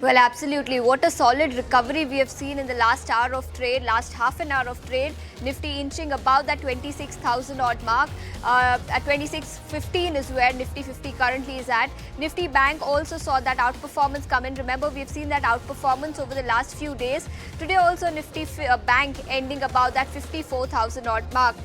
Well, absolutely. What a solid recovery we have seen in the last hour of trade, last half an hour of trade. Nifty inching above that 26,000 odd mark. At 26.15 is where Nifty 50 currently is at. Nifty Bank also saw that outperformance come in. Remember, we've seen that outperformance over the last few days. Today also Nifty Bank ending above that 54,000 odd mark.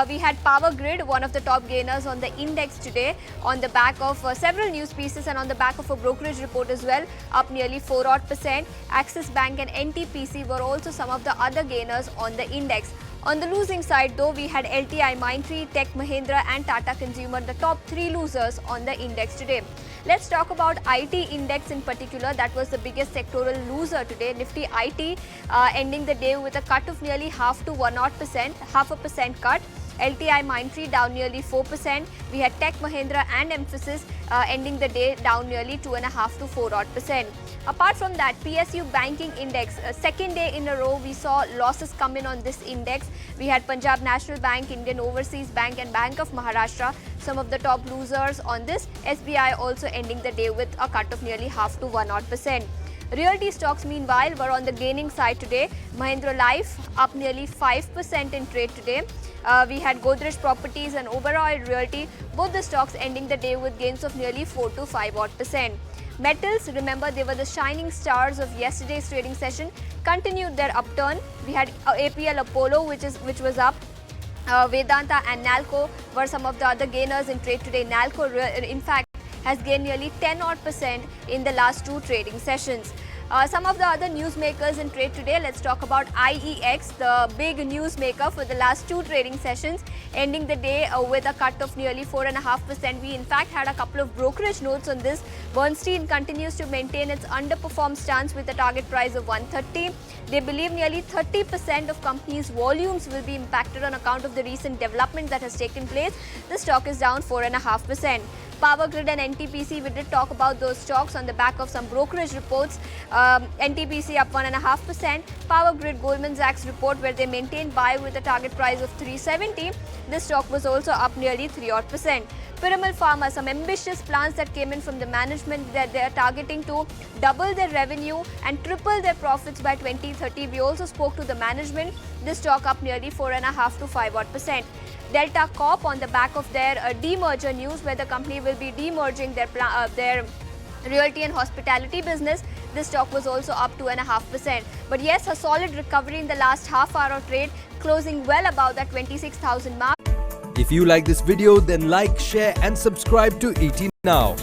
We had Power Grid, one of the top gainers on the index today, on the back of several news pieces and on the back of a brokerage report as well, up nearly 4%. Axis Bank and NTPC were also some of the other gainers on the index. On the losing side, though, we had LTI, Mindtree, Tech Mahindra and Tata Consumer, the top three losers on the index today. Let's talk about IT index in particular. That was the biggest sectoral loser today. Nifty IT ending the day with a cut of nearly half to 1% half a percent cut. LTI Mindtree down nearly 4%. We had Tech Mahindra and Emphasis ending the day down nearly 2.5 to 4%. Apart from that, PSU Banking Index, second day in a row, we saw losses come in on this index. We had Punjab National Bank, Indian Overseas Bank and Bank of Maharashtra, some of the top losers on this. SBI also ending the day with a cut of nearly half to 1%. Realty stocks, meanwhile, were on the gaining side today. Mahindra Life up nearly 5% in trade today. We had Godrej Properties and Oberoi Realty, both the stocks ending the day with gains of nearly 4 to 5%. Metals, remember, they were the shining stars of yesterday's trading session, continued their upturn. We had APL Apollo, which was up. Vedanta and Nalco were some of the other gainers in trade today. Nalco, in fact, has gained nearly 10% in the last two trading sessions. Some of the other newsmakers in trade today, let's talk about IEX, the big newsmaker for the last two trading sessions, ending the day with a cut of nearly 4.5%. We in fact had a couple of brokerage notes on this. Bernstein continues to maintain its underperformed stance with a target price of 130. They believe nearly 30% of companies' volumes will be impacted on account of the recent development that has taken place. The stock is down 4.5%. Power Grid and NTPC, we did talk about those stocks on the back of some brokerage reports. NTPC up 1.5%. Power Grid, Goldman Sachs report where they maintained buy with a target price of 370. This stock was also up nearly 3%. Piramal Pharma, some ambitious plans that came in from the management that they are targeting to double their revenue and triple their profits by 2030. We also spoke to the management. This stock up nearly 4.5 to 5%. Delta Corp on the back of their demerger news, where the company will be demerging their realty and hospitality business. This stock was also up 2.5%. But yes, a solid recovery in the last half hour of trade, closing well above that 26,000 mark. If you like this video, then like, share and subscribe to ET Now.